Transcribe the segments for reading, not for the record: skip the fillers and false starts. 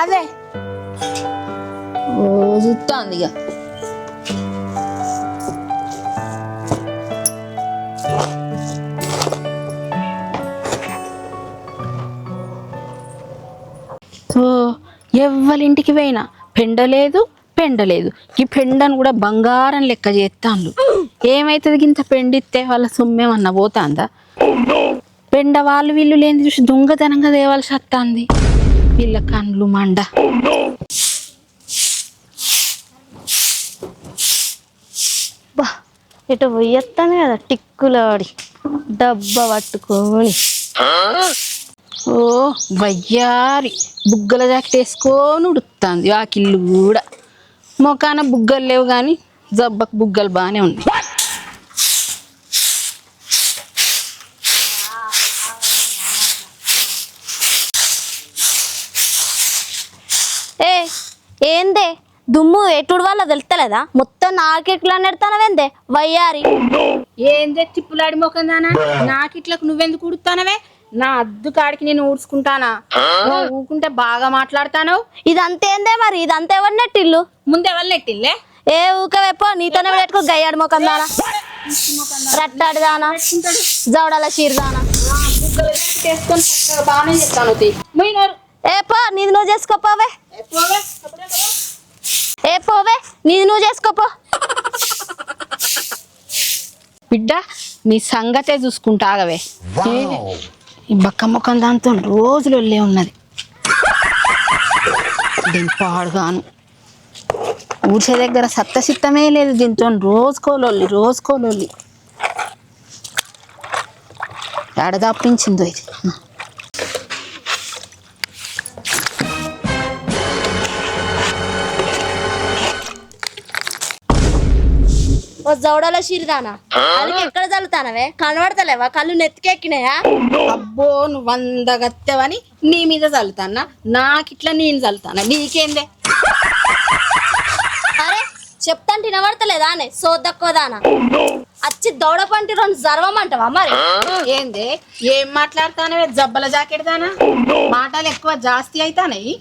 కాదే ఓ చూస్తాంది ఇక ఎవ్వరింటికి పోయినా పెండలేదు ఈ పెండను కూడా బంగారం లెక్క చేస్తాను. ఏమైతుంది ఇంత పెండిస్తే వాళ్ళ సొమ్మేమన్నా పోతాందా? పెండ వాళ్ళు వీళ్ళు లేని చూసి దొంగతనంగా తేవాల్సి వస్తుంది. వీళ్ళ కండ్లు మండ. బా ఇటు పోయేస్తాను కదా టిక్కులాడి డబ్బా పట్టుకొని. ఓ వయ్యారి బుగ్గల జాకెట్ వేసుకొని ఉడుతుంది. వాకిళ్ళు కూడా మొకాన బుగ్గలు లేవు కానీ జబ్బకు బుగ్గలు బాగానే ఉన్నాయి. ఏందే దుమ్ము ఎటుడు వల్ల తెలుస్తలేదా? మొత్తం నాకెట్లా నెడతానవేందే వయ్యారి? ఏందే తిప్పులాడి మొఖం దానా? నాకిట్లకు నువ్వెందుకు ఉడుతానవే? నా అద్దు కాడికి నేను ఊడ్చుకుంటానా? ఊకుంటే బాగా మాట్లాడతాను. ఇదంతేందే మరి? ఇదంతా ఎవరు నెట్టిల్లు? ముందెవరు నెట్టిల్లే? ఏ ఊకవెప్పో నీతోనే పెట్టుకో గయ్యాడు మొఖం దానా, రట్టాడు దానా, జవడాల చీర దానా. బాగానే చెప్తాను. ఏ పో నీది నువ్వు చేసుకోపోవే. ఏ పోవే నీది నువ్వు చేసుకోపో. బిడ్డ నీ సంగతే చూసుకుంటా ఆగవే. ఈ బక్క ముఖం దాంతో రోజులు వెళ్ళే ఉన్నది. దీని పాడుగాను ఊడ్చే దగ్గర సత్తసిత్తమే లేదు. దీంతో రోజుకోలొల్లి ఎడదాపించిందో ఇది. ఓ జవడాల చీరదానా, అది ఎక్కడ చల్లుతానవే? కనబడతలేవా? కళ్ళు నెత్తికెక్కినాయా? అబ్బో నువ్వు 100 గత్తెవని నీ మీద చల్లుతానా? నాకిట్లా నేను చల్లుతానా? నీకేందే? అరే చెప్తాంటే వినబడతలేదా అనే సోద్దక్కోదానా? అచ్చి దౌడ పంటి 2 జరవమంటావా మరి? ఏందే ఏం మాట్లాడతానవే? జబ్బల జాకెట్ దానా? మాటలు ఎక్కువ జాస్తి అవుతానయి.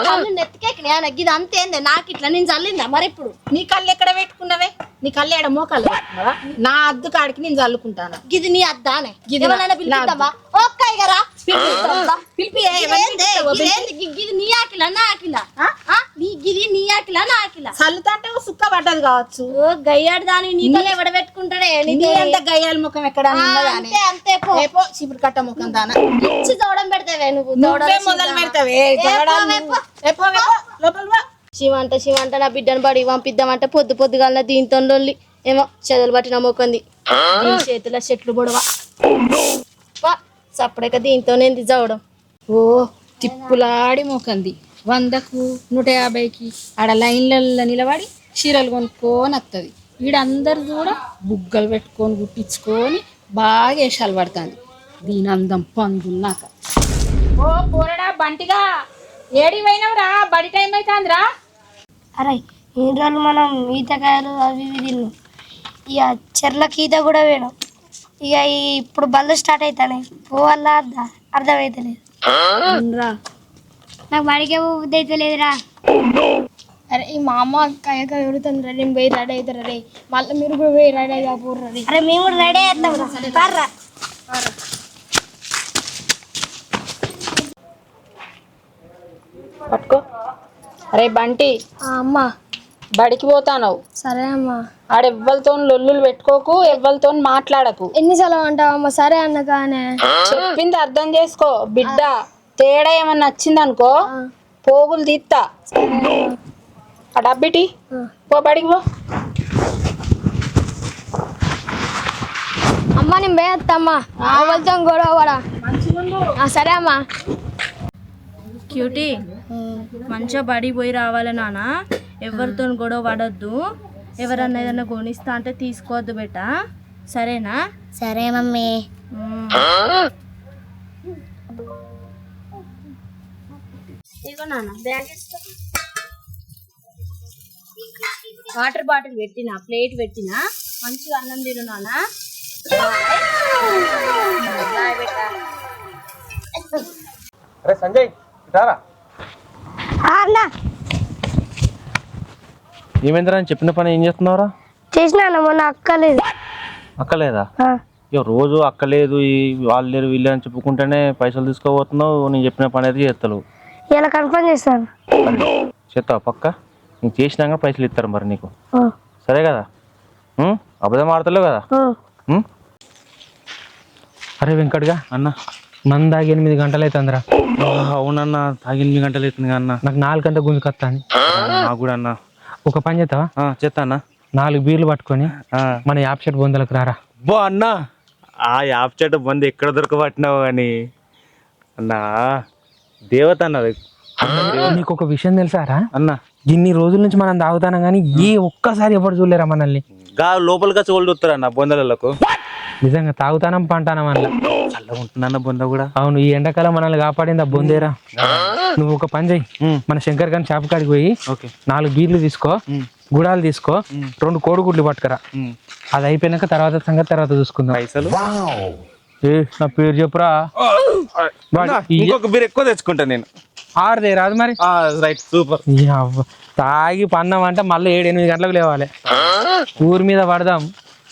కళ్ళు నెత్తికెక్కినాయా? ఇది అంతేందే నాకిట్లా నేను చల్లిందా మరి? ఇప్పుడు నీ కళ్ళు ఎక్కడ పెట్టుకున్నావే? నీ కళ్ళు ఎడ మోకాళ్ళు పెట్టుకున్నావా? నా అద్దు కాడికి నేను చల్లుకుంటాను. గిది నీ అద్దానే? పిలిపిద్దామా? ఒక్కయ్యరా గిది నీ ఆకిలా నా ఆకిలా? గిది నీ ఆకిలా నా ఆకిలా? చల్లుతంటే సుక్క పడ్డది కావచ్చు. ఓ గయ్యాడు దాని నీతో ఎవడ పెట్టుకుంటాడే? అంత గయ్యాల ముఖం ఎక్కడ? అంతే చిపురు కట్ట ముఖం దానా ఇచ్చి దౌడం పెడతావే నువ్వు. మొదలు పెడతావే శివంట నా బిడ్డను బడి పంపిద్దామంటే పొద్దుగాల దీంతో లొల్లి ఏమో చెదలు పట్టిన మొక్కంది. చేతుల చెట్లు బొడవ సప్పుడక దీంతోనేంది చదవడం. ఓ తిప్పులాడి మోకంది. 100కు 150కి ఆడ లైన్లలో నిలబడి చీరలు కొనుక్కొని వస్తుంది. వీడందరు కూడా బుగ్గలు పెట్టుకొని గుట్టించుకొని బాగా వేషాలు పడుతుంది. దీని అందం పందున్నాక. ఓ పోరడా బంటిగా ఏడి పోయినవురా? బడి టైం అవుతుందిరా. అరే ఇన్ని రోజులు మనం ఈతకాయలు అవి ఇవి తిన్నాం. ఇక చెర్లకి ఈత కూడా పోయినాం. ఇక ఇప్పుడు బళ్ళు స్టార్ట్ అవుతాయి. పోవాలా అర్థమవుతలేదు. నాకు బడికే బుద్ధి అవుతలేదురా. అరే ఈ మా అమ్మ అక్క ఎవరుతుంది రా? నేను పోయి రెడీ అవుతారా రే? మళ్ళీ మీరు కూడా పోయి రెడీ అవుతా పోర్రా రే. అరే మేము కూడా రెడీ అవుతాం రా. పట్టుకో. అరే బంటి అమ్మా బడికి పోతాను. సరే అమ్మా. ఆడెవ్వరితో లొల్లులు పెట్టుకోకు, ఎవ్వరితో మాట్లాడకు. ఎన్నిసార్లు అంటావమ్మా? సరే అన్న కానీ చెప్పింది అర్థం చేసుకో బిడ్డ. తేడా ఏమన్నా వచ్చిందనుకో పోగులు తీస్తా. ఆ డబ్బిటి పో బడికి పో. అమ్మా నేను పోయేస్తామ్మా. వెళ్తాం గొడవ కూడా. సరే అమ్మా. క్యూటీ మంచిగా బడి పోయి రావాలి నాన్న. ఎవరితో గొడవ పడొద్దు. ఎవరన్నా ఏదన్నా కొనిస్తా అంటే తీసుకోవద్దు బెట. సరేనా? సరే మమ్మీ. ఇగో నాన్న బ్యాగ్ వాటర్ బాటిల్ పెట్టినా, ప్లేట్ పెట్టినా, మంచిగా అన్నం తిను నాన్న. అరే సంజయ్ రారా. అన్న ఏమైందిరా అని చెప్పిన పని ఏం చేస్తున్నావురా? చేసినా అన్న మొన్న అక్కలేదు. అక్కలేదా? ఇక రోజు అక్కలేదు వాళ్ళు లేరు వీళ్ళు అని చెప్పుకుంటేనే పైసలు తీసుకోబోతున్నావు, నేను చెప్పిన పని అయితే చేస్తావు. ఇలా కన్ఫర్మ్ చేస్తాను. చేస్తావా పక్క? నీకు చేసినాక పైసలు ఇస్తారు మరి నీకు, సరే కదా? అబద్ధం ఆడతలేవు కదా? అరే వెంకట్గా అన్న మన దాగి 8 గంటలు అవుతుందిరా. అవునన్నా, తాగి 8 గంటలు అవుతుంది అన్న. నాకు 4 గంటల గుంజుకొస్తాను. నాకు కూడా అన్న. ఒక పని చేస్తావా? చేస్తా అన్న. 4 బీర్లు పట్టుకొని మన యాప్ షెట్ బొందలకు రారా. బో అన్న, ఆ యాప్ చెట్టు బంద్ ఎక్కడ దొరకబట్టినావు కానీ అన్నా, దేవత అన్నది. నీకు ఒక విషయం తెలుసారా అన్న? ఇన్ని రోజుల నుంచి మనం తాగుతాం కానీ ఒక్కసారి ఎవరు చూడలేరా మనల్ని. లోపలికి చోళ్ళు చూస్తారా అన్న బొందలకు? నిజంగా తాగుతానం పంటానం అట్లా చల్లగా ఉంటుందన్న బొంద కూడా. అవును, ఈ ఎండాకాలం మనల్ని కాపాడింది ఆ బొందేరా. నువ్వు ఒక పని చెయ్యి, మన శంకర్ గారి షాప్ కాడికి పోయి 4 బీర్లు తీసుకో, గుడాలు తీసుకో, 2 కోడిగుడ్లు పట్టుకరా. అది అయిపోయినాక తర్వాత సంగతి తర్వాత చూసుకుందాం. పైసలు నా పేరు చెప్పురా. ఇంకొక బీర్ ఎక్కువ తెచ్చుకుంటా నేను. 6 రాదు మరి. Right, super. తాగి పన్నాం అంటే మళ్ళీ 7-8 గంటలకు లేవాలి. ఊరి మీద పడదాం,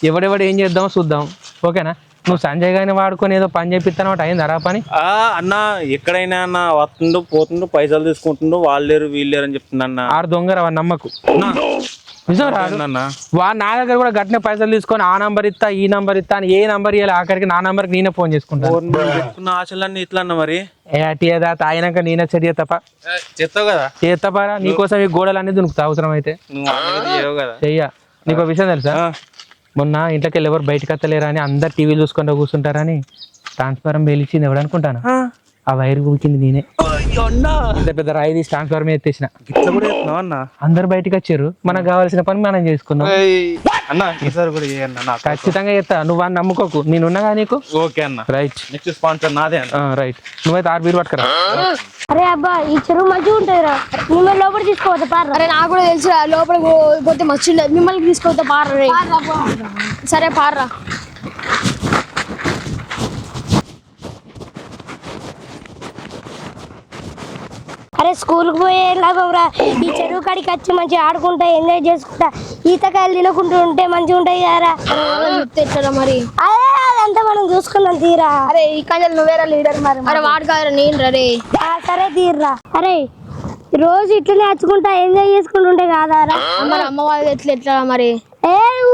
ఎవడెవడు ఏం చేద్దామో చూద్దాం. ఓకేనా? నువ్వు సంజయ్ గారిని వాడుకొని ఏదో పని చేపిస్తానమాట, అయింది అరా పని? అన్న ఎక్కడైనా అన్న వస్తుండు పోతుండు పైసలు తీసుకుంటుండు, వాళ్ళు లేరు వీళ్ళు లేరు అని చెప్తున్నా. 6 దొంగరా వాడు నమ్మకు. నిజం రాదు వాడు నా దగ్గర కూడా గట్టిన పైసలు తీసుకొని ఆ నంబర్ ఇస్తా ఈ నంబర్ ఇస్తా అని ఏ నంబర్ ఇవ్వాలి, ఆఖరికి నా నంబర్కి నేనే ఫోన్ చేసుకుంటాను. ఆశలన్నీ ఇట్లా అన్న మరి ఏదా తాగినాక నేనే చర్య తప్ప చెప్తావు కదా, చేస్తాపారా నీకోసం ఈ గోడలన్నీ దునుకుతా అవసరం అయితే చెయ్య. నీకు విషయం తెలుసా, మొన్న ఇంట్లోకి వెళ్ళి ఎవరు బయటకు వస్తలేరా అని అందరు టీవీలు చూసుకుంటూ కూర్చుంటారని ట్రాన్స్ఫారం వెలిచింది ఎవడనుకుంటాను, ఆ వైర్ ఊకింది నేనే. ఇంత పెద్ద రాయి తీసి ట్రాన్స్ఫారం ఎత్తేసిన. అందరు బయటకు వచ్చారు, మనకు కావాల్సిన పని మనం చేసుకున్నాం. ఖచ్చితంగా చేస్తా, నువ్వు అని నమ్ముకోకు, నేనున్నాగా నీకు. ఓకే అన్న, రైట్. నెక్స్ట్ స్పాన్సర్ నాదే. రైట్, నువ్వైతే 6 బీర్ పట్టుకురా. అరే అబ్బా ఈ చెరువు మంచిగా ఉంటుంది రా, నువ్వు లోపల తీసుకోవద్దు పార. అరే నాకు కూడా తెలుసు లోపల పోతే మస్తు ఉండదు, మిమ్మల్ని తీసుకోవద్దా పార రే. సరే పార్రా. అరే స్కూల్కి పోయే లాభం రా, ఈ చెరువు కాడికి వచ్చి మంచిగా ఆడుకుంటా ఎంజాయ్ చేసుకుంటా ఈతకాయలు తినకుంటూ ఉంటే మంచిగా ఉంటాయి కదరా. చెప్తే ఎట్లా మరి? అదే అదంతా మనం చూసుకుందాం తీరా. అరే ఈ కంచెలు నువ్వేరా లీడర్ మరి. అరే వాడు కాదురా నేను రే. సరే తీర్రా. అరే రోజు ఇట్లనే వచ్చుకుంటా ఎంజాయ్ చేసుకుంటుంటే కాదారా. మరి అమ్మ వాళ్ళు ఎట్లా మరి?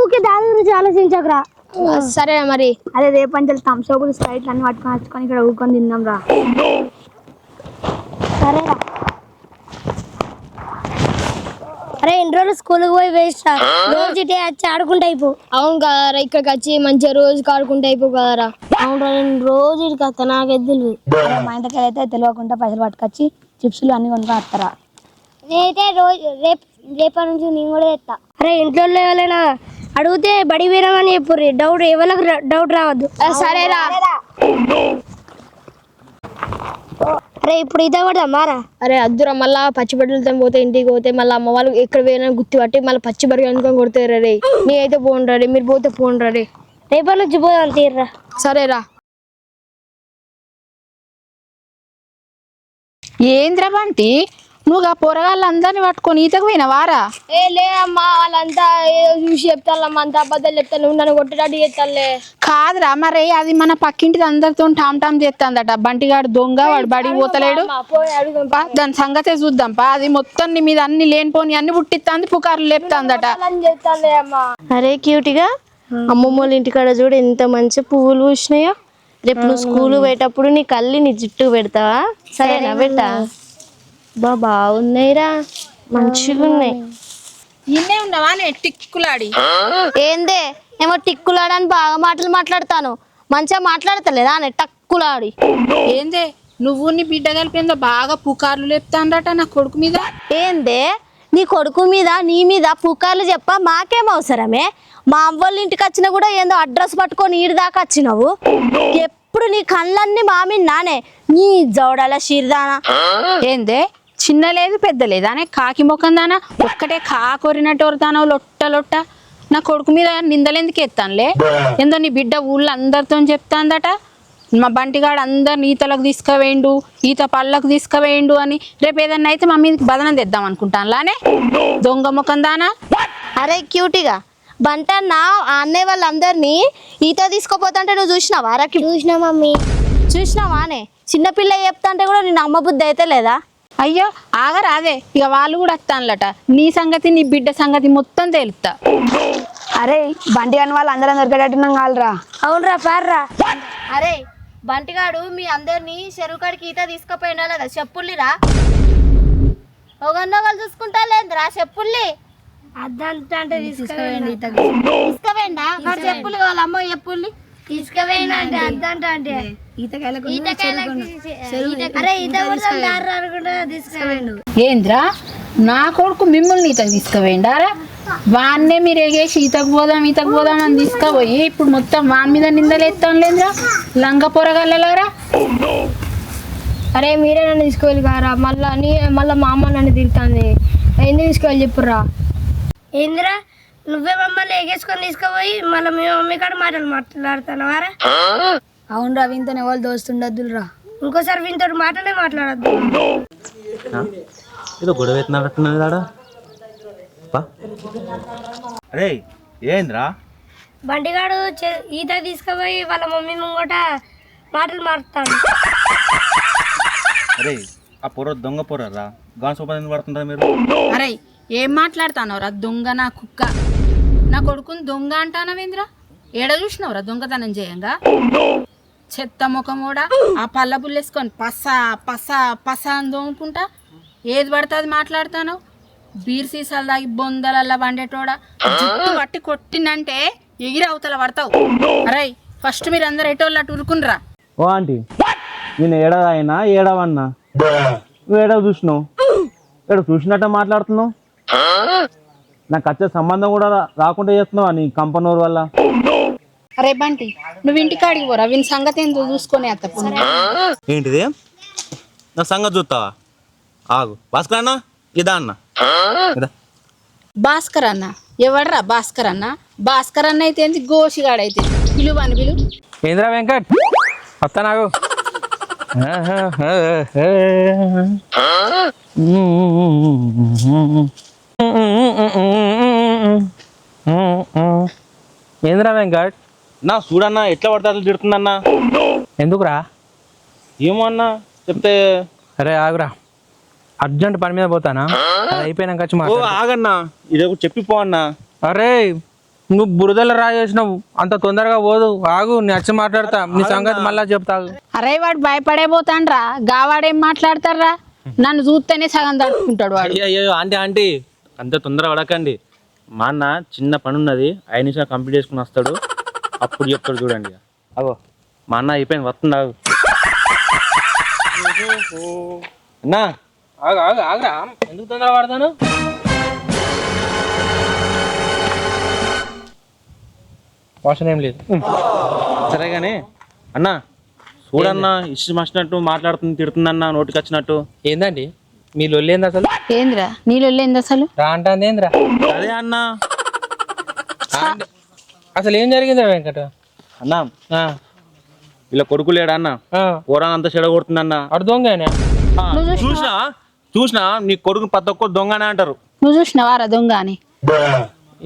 ఊకే దాని గురించి ఆలోచించకురా. సరే మరి. అదే రేపంచెలు థమ్స్అప్ స్ప్రైట్లు అన్ని పట్టుకొని వచ్చుకొని ఇక్కడ ఊకొని తిందాం రా. సరేరా. అరే ఇన్ని రోజులు స్కూల్కి పోయి వేస్ట్ రా, రోజు ఇటే వచ్చి ఆడుకుంటా అయిపో. అవును కదరా, ఇక్కడికి వచ్చి మంచిగా రోజు ఆడుకుంటా అయిపో కదరా. అవును నేను రోజు ఇక్కడికి వస్తా, నాకే తెలియదు. మా ఇంటికి అయితే తెలియకుండా పైసలు పట్టుకొచ్చి చిప్స్లు అన్ని కొనుక్కొని వస్తారా. నేనైతే రోజు రేపటి నుంచి నేను కూడా చేస్తా. అరే ఇంట్లో ఎవరైనా అడిగితే బడి పోయినామని చెప్పుర్రి, డౌట్ ఎవరికి డౌట్ రావద్దు. సరేరా. అరే ఇప్పుడు ఇదే పడదా మారా. అరే అద్దురా, మళ్ళా పచ్చి బట్టలతో పోతే ఇంటికి పోతే మళ్ళీ అమ్మ వాళ్ళు ఎక్కడ పోయినా గుర్తు పట్టి మళ్ళీ పచ్చి బరిగా అనుకొని కొడతారు రే. నేనైతే పోండ్రా రే, మీరు పోతే పోండ్రా రే. రేపటి నుంచి పోదాం తీర్రా. సరేరా. ఏంద్రా బంటి, నువ్వు ఆ పొరగాళ్ళందరినీ పట్టుకొని ఈతకు పోయినవారా? ఏ లే అమ్మా, వాళ్ళంతా ఏదో చూసి చెప్తానమ్మా, అంత అబద్ధాలు చెప్తాను, నువ్వు నన్ను కొట్టడానికి చెప్తానులే. కాదురా మరి, అది మన పక్కింటి అందరితో టామ్ టామ్ చేస్తాందట. బంటిగాడు దొంగ, వాడు బడికి పోతలేడు. దాని సంగతే చూద్దాంపా. అది మొత్తం నీ మీద అన్ని లేనిపోని అన్ని పుట్టిస్తాంది, పుకార్లు లేపుతాందట. చెప్తానులే అమ్మా. అరే క్యూట్గా అమ్మమ్మ వాళ్ళ ఇంటికాడ చూడు ఎంత మంచి పువ్వులు పూసినాయో. రేపు నువ్వు స్కూల్ పోయేటప్పుడు నీ కళ్ళి నీ జుట్టు పెడతావా? సరేనా పెట్టా? బాగున్నాయిరా, మంచిగా ఉన్నాయి. ఇన్నే ఉన్నావా టిక్కులాడి? ఏందే ఏమో టిక్కులాడని బాగా మాటలు మాట్లాడతాను, మంచిగా మాట్లాడతలేదా అనే టక్కులాడి. ఏందే నువ్వు నీ బిడ్డ కలిపిందో బాగా పుకార్లు లేపుతాందట నా కొడుకు మీద. ఏందే నీ కొడుకు మీద నీ మీద పుకార్లు చెప్ప మాకేం అవసరమే? మా అవ్వళ్ళ ఇంటికి వచ్చినా కూడా ఏందో అడ్రస్ పట్టుకొని ఈడి దాకా వచ్చినావు. ఎప్పుడు నీ కళ్ళన్నీ మామి నానే, నీ జోడాల షీర్దానా. ఏందే చిన్న లేదు పెద్ద లేదు అనే కాకి ముఖం దానా, ఒక్కటే కాకొరినట్టు వరతానో లొట్ట లొట్ట. నా కొడుకు మీద నిందలు ఎందుకు ఎత్తానులే? ఏందో నీ బిడ్డ ఊళ్ళో అందరితో చెప్తాందట, మా బంటిగాడు అందరిని ఈతలకు తీసుకువేయండు, ఈత పళ్ళకు తీసుకువేయండు అని రేపు ఏదన్నా అయితే మా మీదకి బదనం తెద్దాం అనుకుంటాను లానే దొంగ ముఖం దానా. అరే క్యూటీగా బంటన్న ఆ అన్నయ్య వాళ్ళందరినీ ఈత తీసుకుపోతుంటే నువ్వు చూసినావా? అరకి చూసినా మమ్మీ. చూసినావానే? చిన్నపిల్ల చెప్తా అంటే కూడా నేను అమ్మ బుద్ధి అయితే లేదా? అయ్యో ఆగరాదే, ఇక వాళ్ళు కూడా వస్తానులట. నీ సంగతి నీ బిడ్డ సంగతి మొత్తం తేలుతా. అరే బంటి అని వాళ్ళు అందరం దొరికేటట్టున్నాం కాదురా. అవునరా పార్రా. అరే బంటిగాడు మీ అందరినీ చెరువు కాడికి ఈత తీసుకుపోయినా లేదా? చెప్పుల్లిరా ఒకళ్ళు చూసుకుంటా లేదురా చెప్పుల్లి. అద్దంతా అంటే తీసుకుపోయింది తీసుకుపోయిందా? మరి చెప్పులు వాళ్ళ అమ్మ చెప్పుల్లి తీసుకుపోయినా అంటే అద్దంతా అంటే అరే ఈత కూడా తీసుకుపోయిండు. ఏంద్రా నా కొడుకు మిమ్మల్ని ఈతకు తీసుకుపోయిండారా? వాన్నే మీరు ఎగేసి ఈతకు పోదాం అని తీసుకుపోయి ఇప్పుడు మొత్తం వాన్ మీద నిందలేస్తాను లేదురా లంగ పొరగలలారా. అరే మీరే నన్ను తీసుకువెళ్ళి కారా, మళ్ళీ మా అమ్మ నన్ను తిరుగుతుంది. ఎందుకు తీసుకువెళ్ళి చెప్పుర్రా. ఏందిరా నువ్వే మమ్మల్ని ఎగేసుకొని తీసుకుపోయి మళ్ళీ మీ మమ్మీ కాడ మాటలు మాట్లాడుతున్నావారా? అవునరా వింతనే వాళ్ళు దోస్తుండద్దురా. ఇంకోసారి వీనితో మాటలే మాట్లాడద్దు. ఏదో గొడవ ఎత్తున్నట్టున్నది ఆడ. అరే ఏంద్రా? బండిగాడు ఈత తీసుకుపోయి వాళ్ళ మమ్మీ ముంగట మాటలు మారుతాడు. అరే ఆ పొర దొంగ పొర్రా గాన్ సోపా పడుతుంటారా మీరు? అరే ఏం మాట్లాడుతానవరా దొంగ నా కుక్క? నా కొడుకుని దొంగ అంటానవేంద్రా? ఏడ చూసినవరా దొంగతనం చేయంగా? చెత్త ముఖమోడా ఆ పళ్ళ పుల్లేసుకొని పసా అని దొంగకుంటా ఏది పడితే అది మాట్లాడుతాను. బీర్ సీసాలు తాగి బొందలల్లా వండేటోడా జుట్టు పట్టి కొట్టినంటే ఎగిరి అవతల పడతావు. అరే ఫస్ట్ మీరు అందరు ఎటోళ్ళు అటు ఉరుకునరా. ఓ ఆంటీ నేను ఏడవన్నా ఏడవన్నా నువ్వు ఏడవ చూసినావు, ఏడ చూసినట్టే మాట్లాడుతున్నావు. నాకు వచ్చే సంబంధం కూడా రాకుండా చేస్తున్నావా నీ కంపెనీల వల్ల? అరే బంటి నువ్వు ఇంటికాడికి పోరా, వీని సంగతి ఏందో చూసుకొని అత్తప్పుడు. ఏంటిది నా సంగతి చూస్తావా? ఆగు భాస్కర్ అన్న ఇదా అన్న భాస్కర్ అన్న ఎవడరా భాస్కర్ అన్న? భాస్కర్ అన్న అయితే ఏంది, గోషిగాడైతే పిలువని పిలు. ఏంద్రా వెంకట్ వస్తా నాకు. ఏంద్రా వెంకట్? నా చూడన్నా ఎట్లా పడితే అట్లా తిడుతుందన్నా. ఎందుకురా? ఏమో అన్నా చెప్తే. అరే ఆగురా, అర్జెంట్ పని మీద పోతానా, అది అయిపోయినాక వచ్చి ఓ మాట్లాడు. ఆగన్నా ఇది చెప్పిపో అన్నా. అరే నువ్వు బురదలో రాయేసినావు, అంత తొందరగా పోదు, ఆగు నేను వచ్చి మాట్లాడతా, నీ సంగతి మళ్ళా చెప్తావు. అరే వాడు భయపడే పోతాండ్రా, గావాడేం మాట్లాడతారా? నన్ను చూస్తేనే సగం తడుపుకుంటాడు వాడు. అయ్యో ఆంటీ అంత తొందర పడకండి. మా అన్న చిన్న పని ఉన్నది 5 నిమిషాలు కంప్లీట్ చేసుకుని వస్తాడు, అప్పుడు చెప్తాడు చూడండి. అగో మా అన్న అయిపోయింది వస్తుంది. ఆగు అన్నా ఆగు ఆగు ఆగురా, ఎందుకు తొందర పడతాను? వాసన ఏం లేదు. సరే కానీ అన్నా చూడన్నా ఇష్టం వచ్చినట్టు మాట్లాడుతుంది, తిడుతుందన్నా నోటికి వచ్చినట్టు. ఏందండి మీ లొల్లేంది అసలు? ఏంద్రా నీళ్ళు వెళ్ళింది అసలు? రా అంటాంది ఏంద్రా? అదే అన్నా అసలు ఏం జరిగిందా వెంకట? అన్నా ఇలా కొడుకు లేడా అన్న, కూరంతా చెడగొడుతుందన్నా. అడు దొంగనే చూసినా నీ కొడుకు ప్రతి ఒక్కరు దొంగనే అంటారు. నువ్వు చూసినావారా దొంగ అని?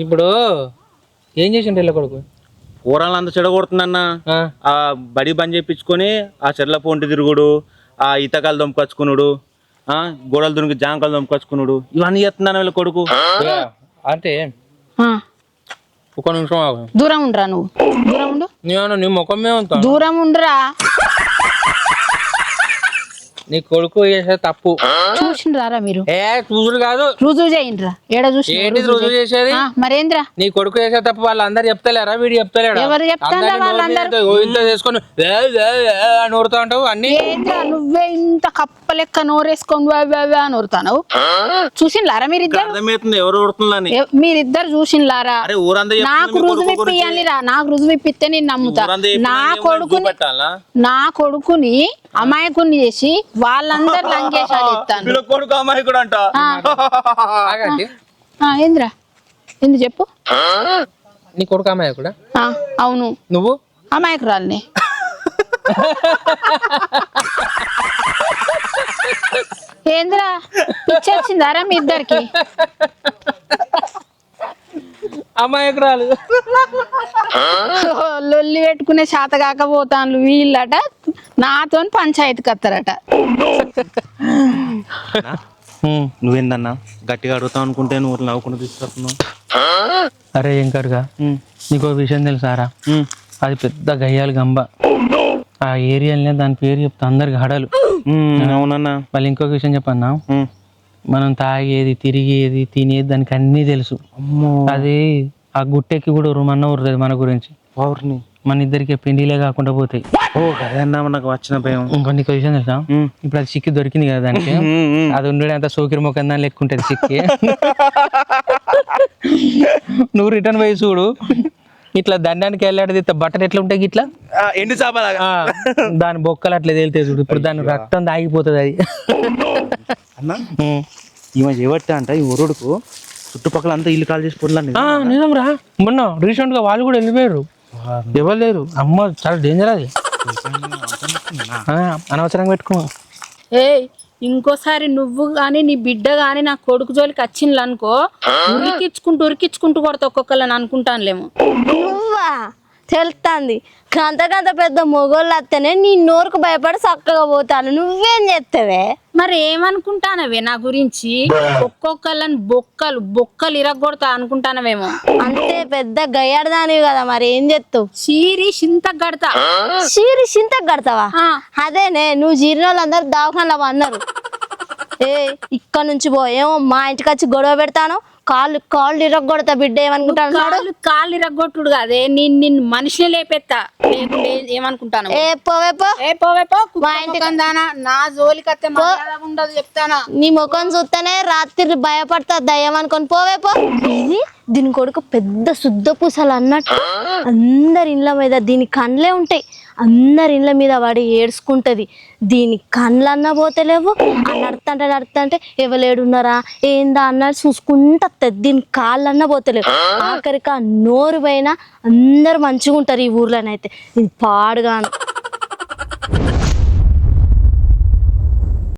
ఇప్పుడు ఏం చేసిండు ఇలా కొడుకు? కూరలంతా చెడగొడుతుందన్నా. ఆ బడి బంద్ చేయించుకొని ఆ చెర్ల పొంటి తిరుగుడు, ఆ ఈతకాలు దొంపకొచ్చుకున్నాడు, గోడలు దునికి జాంకాలు దొంపకొచ్చుకున్నాడు, ఇవన్నీ చేస్తున్నాను వీళ్ళ కొడుకు. అంటే ఒక నిమిషం ఆగు. దూరం ఉండరా, నువ్వు దూరం ఉండు. నేను నీ ముఖమే ఉంటాను. దూరం ఉండరా. నీ కొడుకు చేసే తప్పు చూసిండ్రారా మీరు? చూసుడు కాదు, రుజువు చేయండిరా. ఏడ చూసి ఏంటి రుజువు చేసేది? మరేంద్రా నీ కొడుకు చేసే తప్పు వాళ్ళందరూ చెప్తలేరా? వీడు చెప్తలేడా? ఎవరు చెప్తారా? వాళ్ళందరూ ఇంత చేసుకొని అని ఊరుతా ఉంటావు అన్ని. ఏంద్రా నువ్వే ఇంత కప్పలెక్క నోరేసుకొని అని ఊరుతావు? చూసిండ్లారా మీరిద్దరు? అర్థమవుతుంది ఎవరు ఊడుతుందని. మీరిద్దరు చూసిండ్లారా? నాకు రుజువు ఇప్పియాలిరా, నాకు రుజువు ఇప్పిస్తే నేను నమ్ముతా. నా కొడుకుని అమాయకుని చేసి వాళ్ళందరు లంకేశాలు ఇస్తాను. కొడుకు అమాయకుడు అంట. ఏంద్రా ఎందుకు చెప్పు? నీ కొడుకు అమాయకుడా? అవును. నువ్వు అమాయకురాలిని. ఏంద్రా పిచ్చొచ్చిందారా మీ ఇద్దరికి? అమాయకురాలు లొల్లి పెట్టుకునే శాత కాకపోతాను వీళ్ళట నాతో పంచాయతీకి వస్తారట. నువ్వేందన్నా గట్టిగా అడుగుతావు అనుకుంటే నువ్వు నవ్వుకుంటూ తీసుకొస్తున్నావు. అరే ఏం కరుగా నీకు విషయం తెలుసారా? అది పెద్ద గయ్యాలి గంబ. ఆ ఏరియాలనే దాని పేరు చెప్తా అందరికి హడలు. అవునన్నా. మళ్ళీ ఇంకొక విషయం చెప్పన్నా, మనం తాగేది తిరిగేది తినేది దానికి అన్నీ తెలుసు. అది ఆ గుట్టెక్కి కూడా రుమన్న ఉర్రదు మన గురించి. మన ఇద్దరికి పిండిలే కాకుండా పోతాయి. అదన్నా నాకు వచ్చిన భయం. ఇంకో నీకు విషయం తెలుసా? ఇప్పుడు అది చిక్కి దొరికింది కదా దానికి, అది ఉండేది అంత సోకిరి మొక్క దాన్ని లెక్కుంటది చిక్కి. నువ్వు రిటర్న్ పోయి చూడు, ఇట్లా దండానికి వెళ్ళాడు బట్టలు ఎట్లా ఉంటాయి ఇట్లా ఎండు చేపలాగా దాని బొక్కలు అట్లా తేలితే చూడు. ఇప్పుడు దాని రక్తం దాగిపోతుంది అది. అన్నా ఈమె చేయబట్టే అంట ఈ ఊరుడుకు చుట్టుపక్కల అంతా ఇల్లు కాల్ చేసి పొందలండి. నిజం రా, మొన్న రీసెంట్ గా వాళ్ళు కూడా వెళ్ళిపోయారు, ఎవరు లేరు. అమ్మ చాలా డేంజర్ అది, అనవసరంగా పెట్టుకో. ఏయ్ ఇంకోసారి నువ్వు గాని నీ బిడ్డ గాని నా కొడుకు జోలికి వచ్చిండ్లు అనుకో, ఉరికించుకుంటూ కొడతా ఒక్కొక్కళ్ళని అనుకుంటానులేమో. నువ్వా తెలుస్తుంది, గంత పెద్ద మొగోళ్ళు వస్తేనే నీ నోరుకు భయపడి చక్కగా పోతాను. నువ్వేం చేస్తావే? మరి ఏమనుకుంటానవే నా గురించి? ఒక్కొక్కళ్ళని బొక్కలు ఇరగొడతా అనుకుంటానవేమో. అంతే పెద్ద గయ్యాడదానివి కదా, మరి ఏం చేస్తావు? చీరి చింత గడతా. చీరి చింతకు కడతావా? అదేనే నువ్వు చీరిన వాళ్ళందరూ దవాఖానలో అన్నారు. ఏ ఇక్కడ నుంచి పో, ఏమో మా ఇంటికి వచ్చి గొడవ పెడతాను, కాళ్ళు ఇరగొడతా బిడ్డ. ఏమనుకుంటాను? కాళ్ళు ఇరగొట్టుడు కాదే, నిన్ను మనిషిని లేపెత్తా. ఏమనుకుంటాను? మా ఇంటికి నా జోలికి వస్తే ఉండదు చెప్తానా. నీ ముఖం చూస్తేనే రాత్రి భయపడతా దయ్యం అనుకొని పోవే పో. ఇది దీని కొడుకు పెద్ద శుద్ధ పూసలు అన్నట్టు అందరి ఇళ్ళ మీద దీని కండ్లే ఉంటాయి. అందరి ఇళ్ళ మీద వాడి ఏడ్చుకుంటది. దీని కండ్లన్నా పోతలేవు, నడుతుంటే ఎవలేడున్నారా ఏందా అన్నట్టు చూసుకుంటా. దీని కాళ్ళన్నా పోతలేవు. ఆఖరికి ఆ నోరు పైన అందరు మంచిగా ఉంటారు ఈ ఊర్లోనైతే. ఇది పాడుగాను.